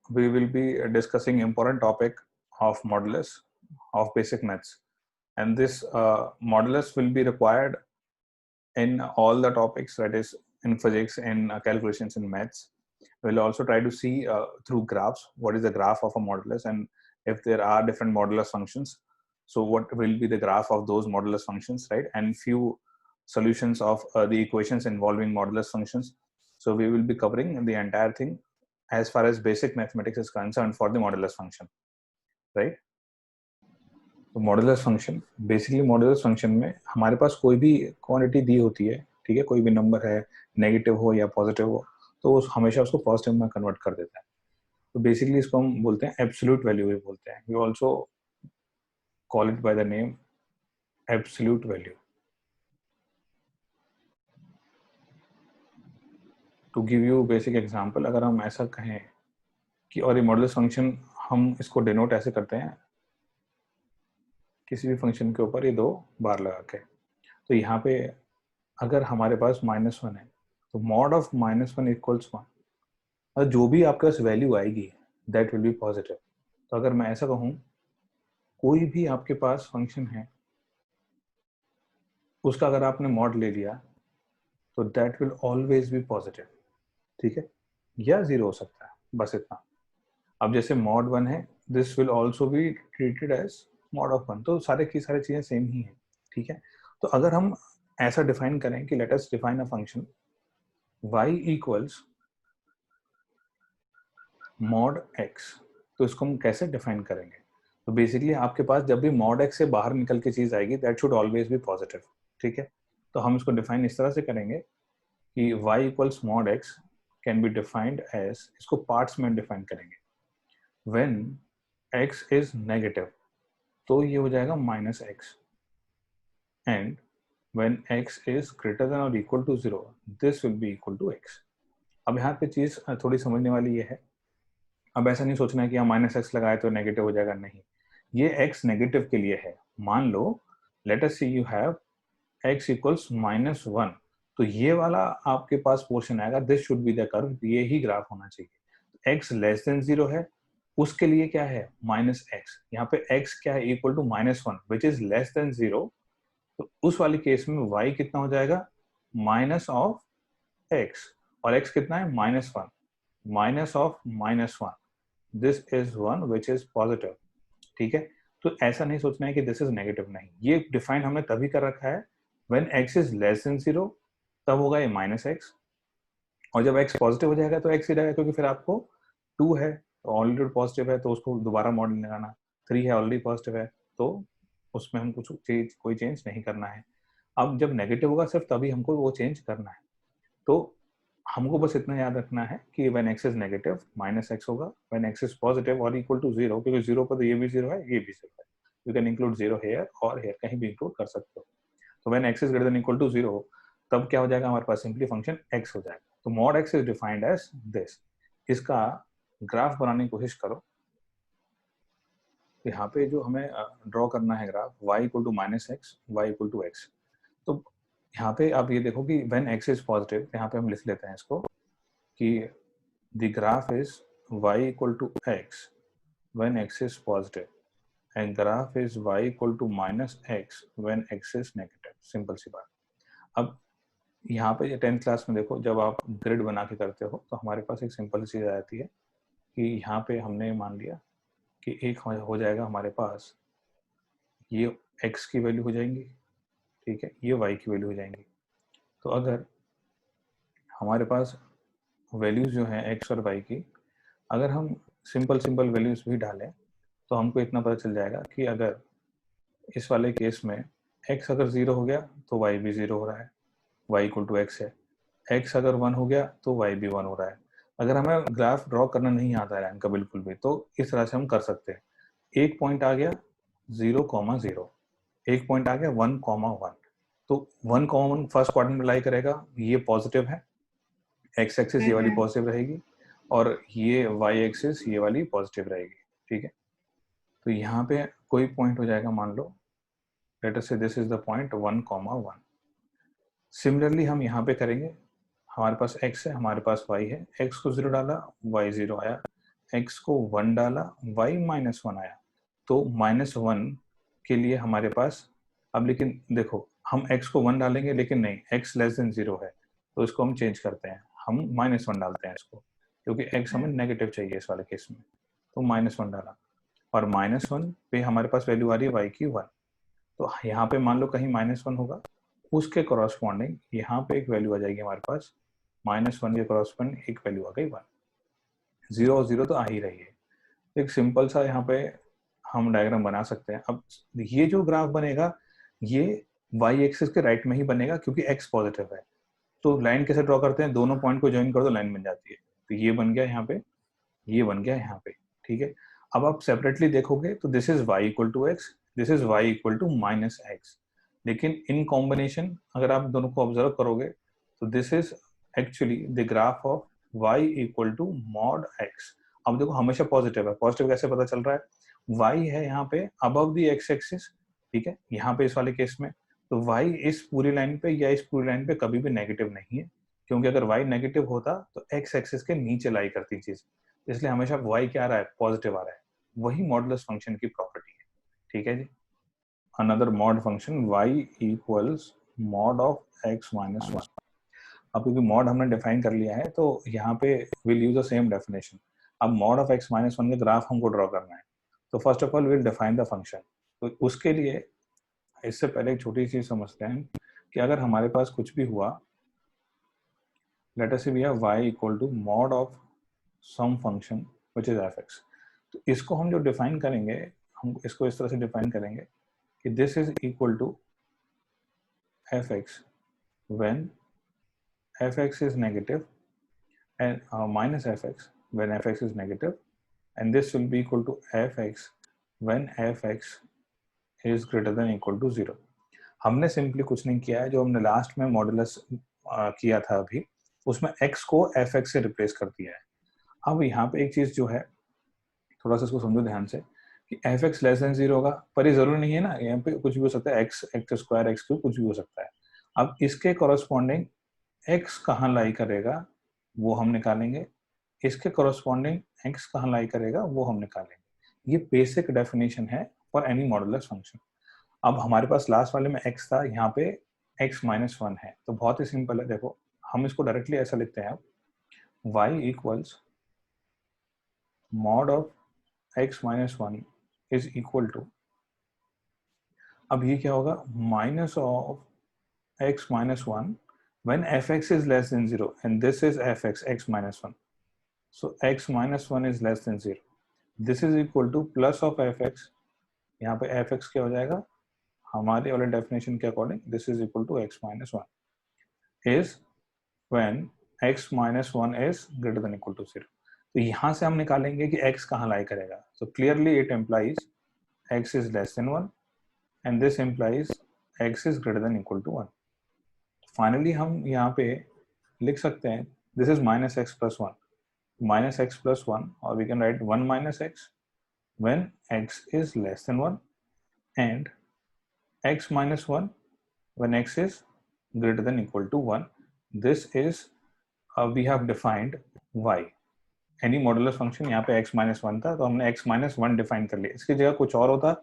we will be discussing important topic of modulus of basic maths, and this modulus will be required in all the topics, that is in physics, in calculations, in maths. We'll also try to see through graphs what is the graph of a modulus, and if there are different modulus functions, so what will be the graph of those modulus functions, right? And few solutions of the equations involving modulus functions. So we will be covering the entire thing as far as basic mathematics is concerned for the modulus function, right? तो modulus function, basically modulus function में हमारे पास कोई भी quantity दी होती है, ठीक है, कोई भी नंबर है, नेगेटिव हो या पॉजिटिव हो, तो वो हमेशा उसको पॉजिटिव में कन्वर्ट कर देता है. तो बेसिकली इसको हम बोलते हैं एब्सोल्यूट वैल्यू भी बोलते हैं. We also call it by the name absolute value. To give you basic example, अगर हम ऐसा कहें कि और ये मॉडुलस फंक्शन हम इसको डिनोट ऐसे करते हैं, किसी भी फंक्शन के ऊपर ये 2 बार लगा के. तो यहाँ पे अगर हमारे पास -1 है तो मॉड ऑफ -1 इक्वल्स 1, और जो भी आपके पास वैल्यू आएगी दैट विल बी पॉजिटिव. तो अगर मैं ऐसा कहूँ, कोई भी आपके पास फंक्शन है उसका अगर आपने मॉड ले लिया तो that will always be positive, ठीक है, या 0 हो सकता है, बस इतना. अब जैसे मॉड 1 है, this will also be treated as mod of 1. तो सारे की सारी चीजें सेम ही है, ठीक है. तो अगर हम ऐसा डिफाइन करें कि let us define a function y equals mod x, तो इसको हम कैसे डिफाइन करेंगे? तो बेसिकली आपके पास जब भी मॉड x से बाहर निकल के चीज आएगी that should always be positive, ठीक है. तो हम इसको डिफाइन इस तरह से करेंगे कि y equals mod x can be defined as, इसको पार्ट्स में डिफाइन करेंगे. व्हेन x इज नेगेटिव तो ये हो जाएगा -x, and when x is greater than or equal to 0 this will be equal to x. अब यहाँ पे चीज थोड़ी समझने वाली ये है. अब ऐसा नहीं सोचना है कि हम -x लगाए तो नेगेटिव हो जाएगा, नहीं. ये x नेगेटिव के लिए है. मान लो let us see you have x equals -1, तो ये वाला आपके पास पोर्शन आएगा, this should be the curve, ये ही ग्राफ होना चाहिए. x लेस देन 0 है, उसके लिए क्या है -x. यहाँ पे x क्या है, equal to -1 which is less than 0. तो उस वाली केस में y कितना हो जाएगा, माइनस ऑफ x, और x कितना है -1, minus of -1, this is 1 which is positive, ठीक है. तो ऐसा नहीं सोचना है कि दिस इज नेगेटिव, नहीं. ये डिफाइन हमने तभी कर रखा है when x is less than 0, तब होगा ये -x, और जब x पॉजिटिव हो जाएगा तो x ही रहेगा, क्योंकि फिर आपको 2 है ऑलरेडी पॉजिटिव है तो उसको दोबारा मॉडल लगाना, 3 है ऑलरेडी पॉजिटिव है तो उसमें हम कुछ कोई चेंज नहीं करना है. अब जब नेगेटिव होगा सिर्फ तभी हमको वो चेंज करना है. तो हमको बस इतना याद रखना है कि when x is negative -x होगा, व्हेन x इज पॉजिटिव और इक्वल टू 0, क्योंकि 0 पर तो ये भी 0 है, ये भी 0 है. यू कैन इंक्लूड 0 हेयर और हेयर, कहीं भी इंक्लूड कर सकते हो. तो when x is greater than equal to 0, तब क्या हो जाएगा, हमारे पास सिंपली फंक्शन x हो जाएगा. तो mod x is defined as this. इसका ग्राफ बनाने की कोशिश करो. यहाँ पे जो हमें ड्रॉ करना है graph, y equal to -x, y equal to x. तो यहाँ पे आप ये देखो कि व्हेन x इज पॉजिटिव, यहाँ पे हम लिख लेते हैं इसको कि the graph is y equal to x when x is positive, and graph is y equal to -x when x is negative. Simple सी बात. अब यहाँ पे 10th क्लास में देखो, जब आप ग्रिड बना के करते हो तो हमारे पास एक सिंपल चीज आ जाती है कि यहाँ पे हमने मान लिया कि एक हो जाएगा हमारे पास, ये x की वैल्यू हो जाएंगी, ठीक है, ये y की वैल्यू हो जाएंगी. तो अगर हमारे पास वैल्यूज जो हैं x और y की, अगर हम सिंपल वैल्यूज भी डालें तो हमको इतना पता चल जाएगा कि अगर इस वाले केस में x अगर 0 हो गया तो y भी 0 हो रहा है, y इक्वल टू x है. x अगर 1 हो गया तो y भी 1 हो रहा है. अगर हमें ग्राफ ड्रॉ करना नहीं आता है इनका बिल्कुल भी, तो इस तरह से हम कर सकते हैं. एक पॉइंट आ गया 0,0, एक पॉइंट आ गया 1,1, तो 1,1 फर्स्ट क्वाड्रेंट में लाई करेगा, ये पॉजिटिव है, x एक्सिस ये वाली पॉजिटिव रहेगी, और ये y एक्सिस ये वाली पॉजिटिव रहेगी, ठीक है. तो यहाँ पे कोई पॉइंट हो जाएगा, मान लो लेट अस से this is the point 1,1. Similarly हम यहाँ पे करेंगे, हमारे पास x है, हमारे पास y है, x को 0 डाला, y 0 आया, x को 1 डाला, y -1 आया, तो -1 के लिए हमारे पास, अब लेकिन देखो हम x को 1 डालेंगे लेकिन नहीं, x लेस देन 0 है, तो इसको हम चेंज करते हैं, हम -1 डालते हैं इसको, क्योंकि x हमें नेगेटिव चाहिए इस वाले केस में, तो -1 डाला, और -1 पे हमारे पास वैल्यू आ रही है y की 1, तो यहाँ पे मान लो कहीं -1 होगा, उसके करॉस्पॉन्डिंग यहाँ पे एक वैल्यू आ जाएगी हमारे पास, -1 के करॉस्पॉन्डिंग एक वैल्यू आ गई 1, 0 और 0 तो आ ही रही है। एक सिंपल सा यहाँ पे हम डायग्राम बना सकते हैं। अब ये जो ग्राफ बनेगा ये y एक्सिस के राइट में ही बनेगा क्योंकि x पॉजिटिव है, तो लाइन कैसे ड्रॉ करते हैं, दोनों पॉइंट को ज्वाइन कर दो, लाइन बन जाती है, तो ये बन गया यहाँ पे, ये बन गया यहाँ पे, ठीक है। अब आप सेपरेटली देखोगे तो this is y equal to x, this is y equal to -x, लेकिन इन कॉम्बिनेशन अगर आप दोनों को ऑब्जर्व करोगे तो this is actually the graph of y equal to mod x। अब देखो हमेशा पॉजिटिव है, पॉजिटिव कैसे पता चल रहा है, y है यहाँ पे अबव द x एक्सिस, ठीक है, यहाँ पे इस वाले केस में, तो y इस पूरी लाइन पे या इस पूरी लाइन पे कभी भी नेगेटिव नहीं है, क्योंकि अगर y नेगेटिव होता तो x एक्सिस के नीचे लाई करती चीज, इसलिए हमेशा y क्या आ रहा है, पॉजिटिव आ रहा है, वही मॉडुलस फंक्शन की प्रॉपर्टी है, ठीक है जी। Another mod function y equals mod of x minus 1। अब क्योंकि मॉड हमने डिफाइन कर लिया है तो यहाँ पे will use the same definition. अब मॉड ऑफ x माइनस 1 का ग्राफ हमको ड्रॉ करना है, तो first of all will define the function. तो उसके लिए इससे पहले एक छोटी चीज समझते हैं कि अगर हमारे पास कुछ भी हुआ, let us say we have y equal to mod of some function which is f(x), तो इसको हम जो डिफाइन करेंगे, हम इसको इस तरह से डिफाइन करेंगे कि this is equal to f(x) when f(x) is negative and minus f(x) when f(x) is negative, and this will be equal to f(x) when f(x) is greater than equal to 0। हमने simply कुछ नहीं किया है, जो हमने last में modulus किया था अभी, उसमें x को f(x) से रिप्लेस कर दिया है। अब यहाँ पे एक चीज जो है, थोड़ा सा इसको समझो ध्यान से, कि f(x) लेस देन 0 होगा, पर ये जरूरी नहीं है ना, यहाँ पे कुछ भी हो सकता है, x स्क्वायर x क्यूब कुछ भी हो सकता है। अब इसके कॉरस्पॉन्डिंग x कहाँ लाई करेगा वो हम निकालेंगे, इसके कॉरस्पॉन्डिंग x कहाँ लाई करेगा वो हम निकालेंगे। ये बेसिक डेफिनेशन है फॉर एनी मॉडुलस फंक्शन। अब हमारे पास लास्ट वाले में x था, यहाँ पे x माइनस 1 है, तो बहुत ही सिंपल है। देखो हम इसको डायरेक्टली ऐसा लिखते हैं, अब y equals mod of x minus 1 is equal to, अब ये क्या होगा, minus of x minus 1 when f(x) is less than 0, and this is f(x), x minus 1, so x minus 1 is less than 0, this is equal to plus of f(x), यहाँ पे f(x) क्या हो जाएगा, हमारे वाले डेफिनेशन के according this is equal to x minus 1 is when x minus 1 is greater than equal to 0। तो यहाँ से हम निकालेंगे कि x कहाँ लाई करेगा, so clearly it implies x is less than 1 and this implies x is greater than equal to 1। Finally हम यहाँ पे लिख सकते हैं this is minus x plus 1, minus x plus 1, और we can write 1 minus x when x is less than 1 and x minus 1 when x is greater than equal to 1। This is we have defined y, any modulus function, यहाँ पे x minus 1 था तो हमने x minus 1 define कर लिया, इसकी जगह कुछ और होता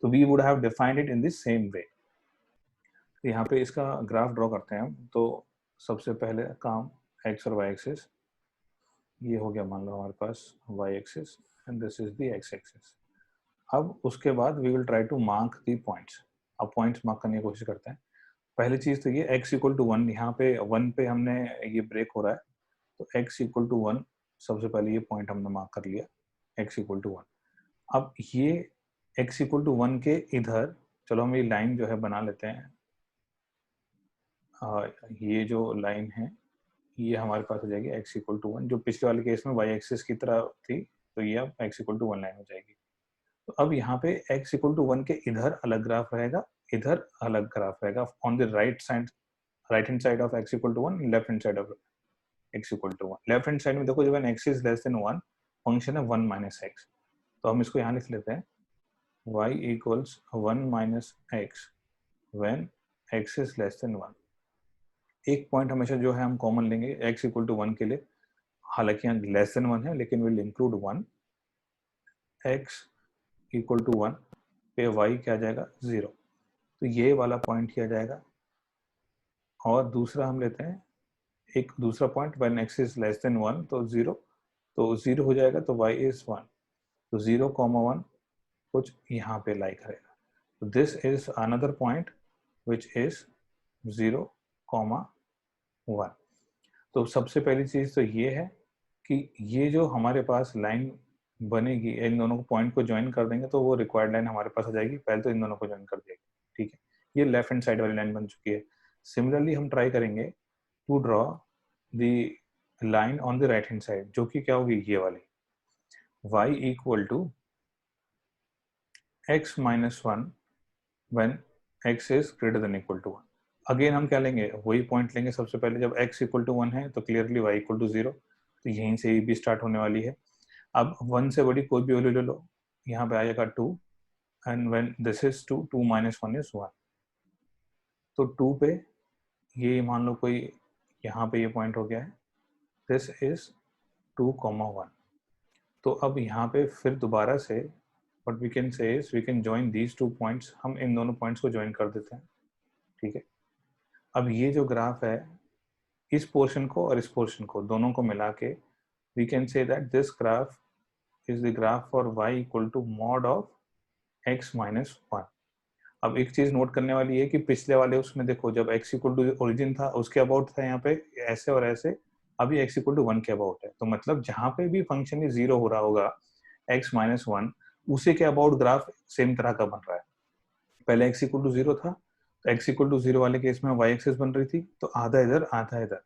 तो we would have defined it in the same way. यहाँ पे इसका ग्राफ ड्रॉ करते हैं हम, तो सबसे पहले काम x और y एक्सिस, ये हो गया मान लो हमारे पास y axis and this is the x axis. अब उसके बाद we will try to mark the points. अब पॉइंट्स मार्क करने की कोशिश करते हैं। पहली चीज तो ये x इक्वल टू 1, यहाँ पे 1 पे हमने ये ब्रेक हो रहा है, तो x इक्वल टू 1 सबसे पहले ये पॉइंट हमने मार्क कर लिया, x इक्वल टू 1। अब ये x इक्वल टू 1 के इधर चलो हम ये लाइन जो है बना लेते हैं, ये जो लाइन है ये हमारे पास हो जाएगी x इक्वल टू 1, जो पिछले वाले केस में y एक्सिस की तरह थी, तो ये अब x इक्वल टू 1 लाइन हो जाएगी। तो अब यहाँ पे x इक्वल टू 1 के इधर अलग ग्राफ रहेगा, इधर अलग ग्राफ रहेगा, on the right hand side of x equal to 1, left hand side of x equal to 1। Left hand side में देखो जब x is less than 1 function है 1 माइनस x, तो हम इसको यहाँ लिख लेते हैं y equals 1 minus x when x is less than 1। एक पॉइंट हमेशा जो है हम कॉमन लेंगे x इक्वल टू 1 के लिए, हालांकि यहाँ लेस देन 1 है लेकिन will include 1, x equal to 1 पे y क्या आ जाएगा 0, तो ये वाला पॉइंट किया जाएगा। और दूसरा हम लेते हैं एक दूसरा point when x is less than 1 तो 0, तो 0 हो जाएगा तो y इज 1, तो 0,1 कुछ यहाँ पे लाई करेगा, तो this is another point which is 0,1। तो सबसे पहली चीज तो ये है कि ये जो हमारे पास लाइन बनेगी, इन दोनों को पॉइंट को ज्वाइन कर देंगे तो वो रिक्वायर्ड लाइन हमारे पास आ जाएगी। पहले तो इन दोनों को ज्वाइन कर देगी, ठीक है, ये लेफ्ट हैंड साइड वाली लाइन बन चुकी है। सिमिलरली हम ट्राई करेंगे to draw the line on the right hand side, जो कि क्या होगी ये वाली, y equal to x minus 1 when x is greater than equal to 1। Again हम क्या लेंगे, वही पॉइंट लेंगे सबसे पहले, जब x इक्वल टू 1 है तो क्लियरली y इक्वल टू 0, तो यहीं से भी स्टार्ट होने वाली है। अब 1 से बड़ी कोई भी वैल्यू ले लो, यहाँ पे आएगा 2, and when this is 2, 2 minus 1 is 1, तो 2 पे ये मान लो कोई यहाँ पे ये पॉइंट हो गया है, दिस इज 2,1। तो अब यहाँ पे फिर दोबारा से what we can say is we can join these 2 points, हम इन दोनों पॉइंट्स को ज्वाइन कर देते हैं, ठीक है। अब ये जो ग्राफ है, इस पोर्शन को और इस पोर्शन को दोनों को मिला के we can say that this graph is the graph for y equal to mod of x minus 1। अब एक चीज नोट करने वाली है कि पिछले वाले उसमें देखो, जब x इक्वल टू ओरिजिन था उसके अबाउट था यहाँ पे ऐसे और ऐसे, अभी x इक्वल टू 1 के अबाउट है, तो मतलब जहाँ पे भी फंक्शन 0 हो रहा होगा x माइनस 1, उसी के अबाउट ग्राफ सेम तरह का बन रहा है। पहले x इक्वल टू 0 था, तो x इक्वल टू 0 वाले केस में y एक्सिस बन रही थी, तो आधा इधर आधा इधर।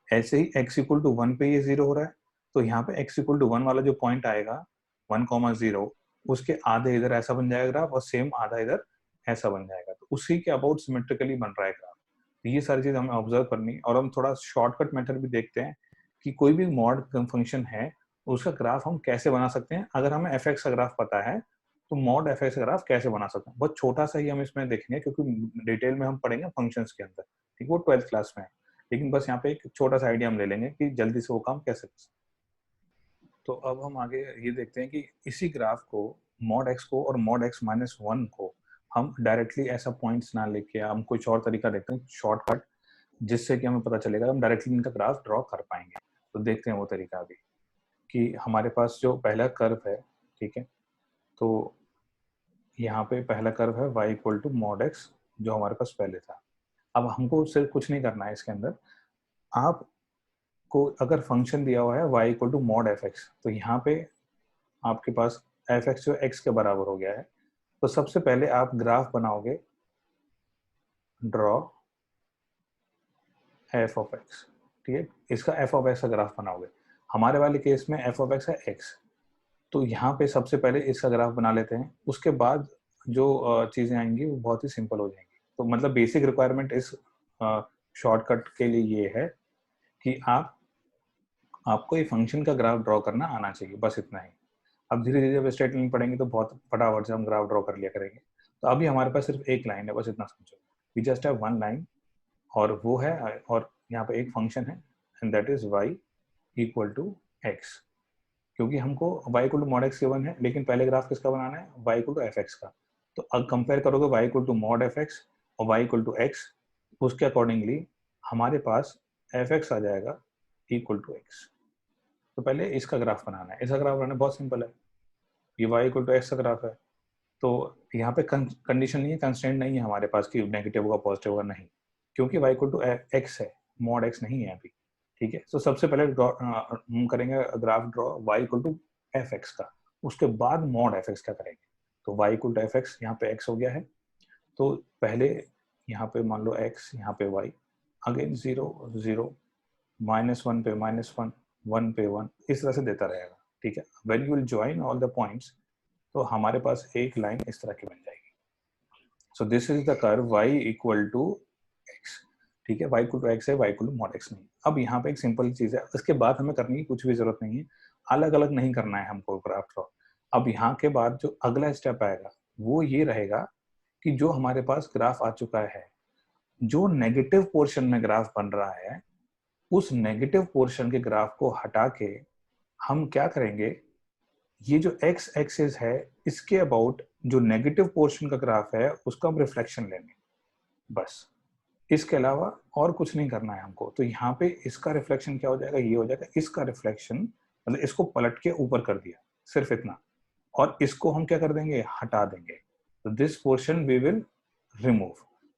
ऐसे ही x इक्वल टू 1 पे ये 0 हो रहा है, तो यहाँ पे x इक्वल टू 1 वाला जो पॉइंट आएगा 1,0, उसके आधे इधर ऐसा बन जाएगा ग्राफ, और सेम आधा इधर ऐसा बन जाएगा, तो उसी के अबाउट सिमेट्रिकली बन रहा है ग्राफ। तो ये सारी चीज हमें ऑब्जर्व करनी, और हम थोड़ा शॉर्टकट मेथड भी देखते हैं कि कोई भी मॉड फंक्शन है उसका ग्राफ हम कैसे बना सकते हैं। अगर हमें एफ एक्स का ग्राफ पता है तो मॉड एफ एक्स का ग्राफ कैसे बना सकते हैं, बहुत छोटा सा ही हम इसमें देखेंगे, क्योंकि डिटेल में हम पढ़ेंगे फंक्शंस के अंदर, ठीक, वो 12th क्लास में है, लेकिन बस यहाँ पे एक छोटा सा आइडिया हम ले लेंगे कि जल्दी से वो काम कैसे कर सकते। तो अब हम आगे ये देखते हैं कि इसी ग्राफ को, मॉड एक्स को और मॉड एक्स माइनस 1 को हम डायरेक्टली ऐसा पॉइंट्स ना लेके हम कुछ और तरीका देखते हैं शॉर्टकट, जिससे कि हमें पता चलेगा हम डायरेक्टली इनका ग्राफ ड्रॉ कर पाएंगे। तो देखते हैं वो तरीका अभी, कि हमारे पास जो पहला कर्व है, ठीक है, तो यहाँ पे पहला कर्व है y equal to mod x, जो हमारे पास पहले था। अब हमको सिर्फ कुछ नहीं करना है इसके अंदर, आपको अगर फंक्शन दिया हुआ है y equal to mod f x, तो यहाँ पे आपके पास एफ एक्स जो x के बराबर हो गया है, तो सबसे पहले आप ग्राफ बनाओगे, ड्रॉ एफ ऑफ एक्स, ठीक है, इसका एफ ऑफ एक्स का ग्राफ बनाओगे। हमारे वाले केस में एफ ऑफ एक्स है x, तो यहाँ पे सबसे पहले इसका ग्राफ बना लेते हैं, उसके बाद जो चीजें आएंगी वो बहुत ही सिंपल हो जाएंगी। तो मतलब बेसिक रिक्वायरमेंट इस शॉर्टकट के लिए ये है कि आपको ये फंक्शन का ग्राफ ड्रॉ करना आना चाहिए, बस इतना ही। अब धीरे धीरे जब स्ट्रेट लाइन पढ़ेंगे तो बहुत फटाफट से हम ग्राफ ड्रॉ कर लिया करेंगे। तो अभी हमारे पास सिर्फ एक लाइन है, बस इतना समझो, we just have one line, और वो है, और यहाँ पे एक फंक्शन है and that is y equal to x, क्योंकि हमको y equal to mod x given है, लेकिन पहले ग्राफ किसका बनाना है, y equal to f x का। तो अब कंपेयर करोगे y equal to mod f x और y इक्वल टू एक्स, उसके अकॉर्डिंगली हमारे पास एफ एक्स आ जाएगा इक्वल टू एक्स। तो पहले इसका ग्राफ बनाना है, इसका ग्राफ बनाना बहुत सिंपल है, ये y इक्वल टू एक्स का ग्राफ है, तो यहाँ पे कंडीशन नहीं है, कंस्ट्रेंट नहीं है हमारे पास कि नेगेटिव होगा पॉजिटिव होगा, नहीं, क्योंकि y इक्वल टू एक्स है, मॉड एक्स नहीं है अभी, ठीक है। तो सबसे पहले हम करेंगे graph draw y equal to f x का, उसके बाद मॉड एफ एक्स का करेंगे। तो y equal to f x, यहाँ पे x हो गया है, तो पहले यहाँ पे मान लो x, यहाँ पे y, अगेन 0 0, -1 पे -1, 1 पे 1, इस तरह से देता रहेगा, ठीक है। When you will join all the points, तो हमारे पास एक लाइन इस तरह की बन जाएगी। So this is the curve y equal to x, ठीक है, y इक्वल टू x है, y equal to mod x नहीं। अब यहाँ पे एक सिंपल चीज है, इसके बाद हमें करने की कुछ भी जरूरत नहीं है, अलग अलग नहीं करना है हमको ग्राफ ड्रॉ। अब यहाँ के बाद जो अगला स्टेप आएगा वो ये रहेगा कि जो हमारे पास ग्राफ आ चुका है, जो नेगेटिव पोर्शन में ग्राफ बन रहा है, उस नेगेटिव पोर्शन के ग्राफ को हटा के हम क्या करेंगे, ये जो एक्स एक्सिस है इसके अबाउट जो नेगेटिव पोर्शन का ग्राफ है उसका हम रिफ्लेक्शन लेंगे, बस। इसके अलावा और कुछ नहीं करना है हमको। तो यहाँ पे इसका रिफ्लेक्शन क्या हो जाएगा, ये हो जाएगा इसका रिफ्लेक्शन, मतलब इसको पलट के ऊपर कर दिया, सिर्फ इतना। और इसको हम क्या कर देंगे, हटा देंगे। तो this portion we will remove.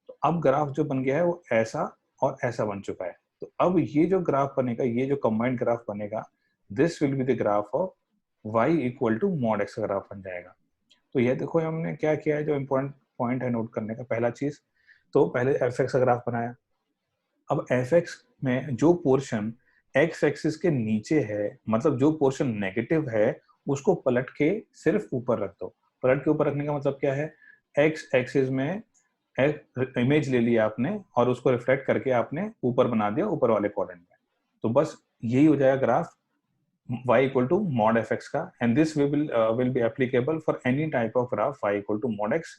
तो अब ग्राफ जो बन गया है वो ऐसा और ऐसा बन चुका है। तो अब ये जो ग्राफ बनेगा, ये जो कंबाइंड ग्राफ बनेगा, this will be the graph of y equal to mod x का ग्राफ बन जाएगा। तो ये देखो हमने क्या किया है, जो इम्पोर्टेंट पॉइंट है नोट करने का, पहला चीज तो पहले fx का ग्राफ बनाया। अब fx में जो पोर्शन x एक्सिस के नीचे है, मतलब जो पोर्शन नेगेटिव है, उसको पलट के सिर्फ ऊपर रख दो। पलट के ऊपर रखने का मतलब क्या है, x एक्सिस में इमेज ले लिया आपने और उसको रिफ्लेक्ट करके आपने ऊपर बना दिया, ऊपर वाले क्वाड्रेंट में। तो बस यही हो जाएगा graph y equal to mod fx का, and this will be applicable for any type of graph y equal to mod x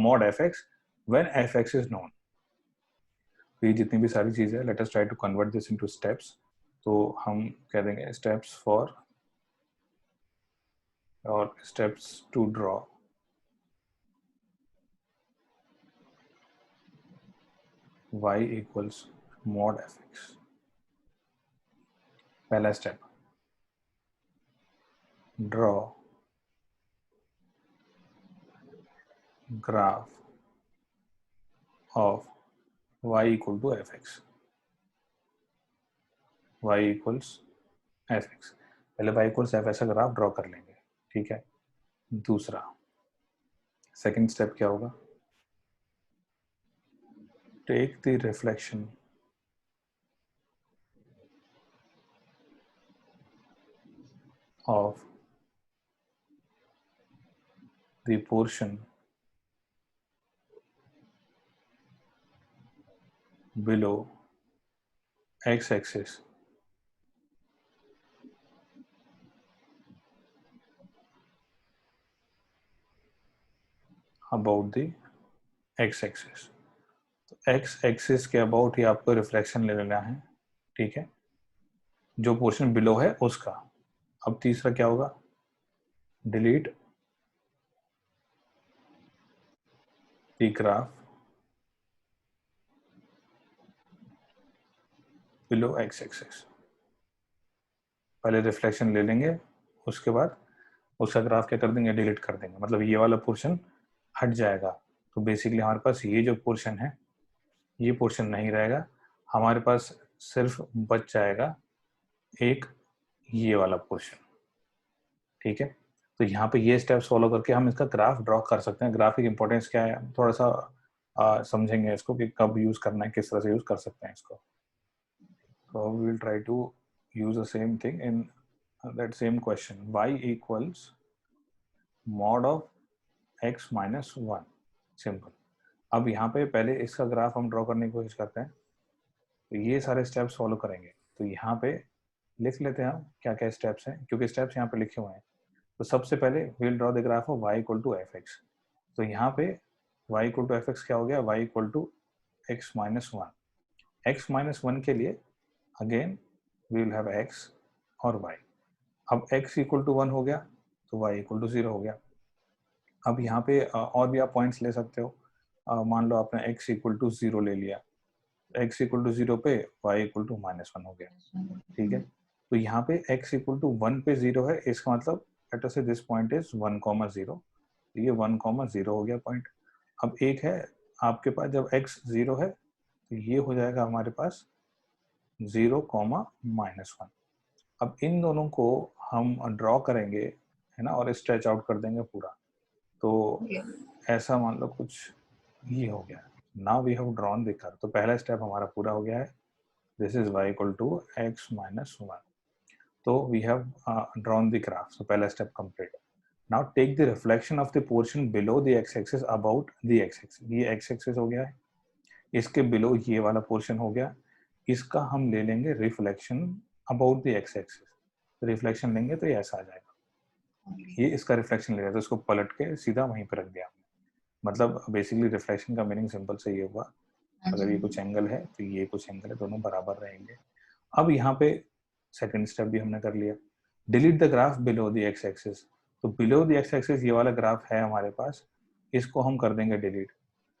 mod fx when fx is known। तो ये जितनी भी सारी चीजें हैं, let us try to convert this into steps। तो हम कह देंगे steps for और steps to draw y equals mod fx। पहला step, draw graph of y equal to fx। y equals fx, पहले y equals fx का graph draw कर लेंगे, ठीक है। दूसरा सेकंड स्टेप क्या होगा, take the reflection of the portion below x-axis about the x-axis। तो x-axis के अबाउट ही आपको रिफ्लेक्शन ले लेना है, ठीक है, जो पोर्शन बिलो है उसका। अब तीसरा क्या होगा, delete the graph below x-axis। पहले रिफ्लेक्शन ले लेंगे, उसके बाद उसका ग्राफ क्या कर देंगे, डिलीट कर देंगे, मतलब ये वाला पोर्शन हट जाएगा। तो बेसिकली हमारे पास ये जो पोर्शन है, ये पोर्शन नहीं रहेगा, हमारे पास सिर्फ बच जाएगा एक ये वाला पोर्शन, ठीक है। तो यहाँ पे ये स्टेप्स फॉलो करके हम इसका ग्राफ ड्रॉ कर सकते हैं। ग्राफ की इंपॉर्टेंस क्या है, थोड़ा सा समझेंगे इसको कि कब यूज करना है, किस तरह से यूज कर सकते हैं इसको। तो we will try to use the same thing in that same question, y equals mod of x minus 1, simple. अब यहाँ पे पहले इसका ग्राफ हम ड्रॉ करने की कोशिश करते हैं, तो ये सारे स्टेप्स फॉलो करेंगे। तो यहाँ पे लिख लेते हैं हम क्या क्या स्टेप्स हैं, क्योंकि स्टेप्स यहाँ पे लिखे हुए हैं। तो सबसे पहले will draw the graph of y equal to f x. तो यहाँ पे y equal to f x क्या हो गया, y equal to x minus 1। X minus 1 के लिए again we will have x और y। अब x इक्वल टू 1 हो गया तो y इक्वल टू 0 हो गया। अब यहाँ पे और भी आप पॉइंट्स ले सकते हो। मान लो आपने x इक्वल टू 0 ले लिया, x इक्वल टू 0 पे y इक्वल टू माइनस 1 हो गया, ठीक है। तो यहाँ पे x इक्वल टू 1 पे 0 है, इसका मतलब लेट अस से दिस पॉइंट इज 1, 0। ये 1, 0 हो गया पॉइंट। अब एक है आपके पास, जब x 0 है तो ये हो जाएगा हमारे पास 0, माइनस 1। अब इन दोनों को हम ड्रॉ करेंगे, है ना, और स्ट्रेच आउट कर देंगे पूरा। तो ऐसा मान लो कुछ ये हो गया। Now we have drawn the curve. तो पहला स्टेप हमारा पूरा हो गया है, this is y equal to x minus 1। तो we have drawn the graph, so पहला step complete. Now take the reflection of the portion below the x axis about the x axis. ये x axis हो गया है, इसके below ये वाला portion हो गया, इसका हम ले लेंगे reflection about the x axis. Reflection लेंगे तो ये ऐसा आ जाएगा, ये इसका रिफ्लेक्शन ले रहा है, तो इसको पलट के सीधा वहीं पर रख दिया। मतलब बेसिकली रिफ्लेक्शन का मीनिंग सिंपल से ये हुआ, अगर ये कुछ एंगल है तो ये कुछ एंगल है, दोनों बराबर रहेंगे। अब यहाँ पे सेकंड स्टेप भी हमने कर लिया, delete the graph below the x axis. तो बिलो द एक्स एक्सिस ये वाला ग्राफ है हमारे पास, इसको हम कर देंगे डिलीट।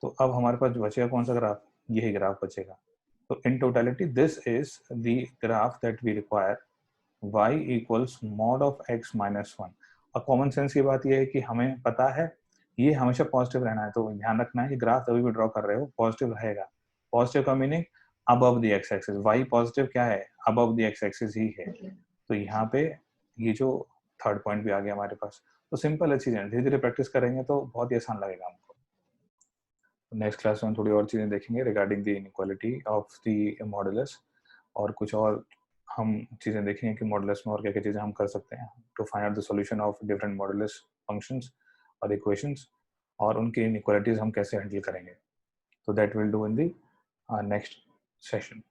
तो अब हमारे पास बचेगा कौन सा ग्राफ, यही ग्राफ बचेगा। तो in totality this is the graph that we require, y equals mod of x minus 1। और कॉमन सेंस की बात यह है कि हमें पता है ये हमेशा पॉजिटिव रहना है, तो ध्यान रखना है कि ग्राफ अभी भी ड्रॉ कर रहे हो पॉजिटिव रहेगा। पॉजिटिव का meaning above the x axis, y positive क्या है, अबव द एक्स एक्सिस ही है। तो यहाँ पे ये जो थर्ड पॉइंट भी आ गया हमारे पास। तो सिंपल है चीजें, धीरे धीरे प्रैक्टिस करेंगे तो बहुत ही आसान लगेगा हमको। नेक्स्ट क्लास में हम थोड़ी और चीजें देखेंगे regarding the inequality of the modulus, और कुछ और हम चीजें देखेंगे कि मॉडुलस में और क्या क्या चीजें हम कर सकते हैं to find out the solution of different modulus functions और इक्वेशंस, और उनकी इनइक्वालिटीज हम कैसे हैंडल करेंगे। तो that will do in the next session.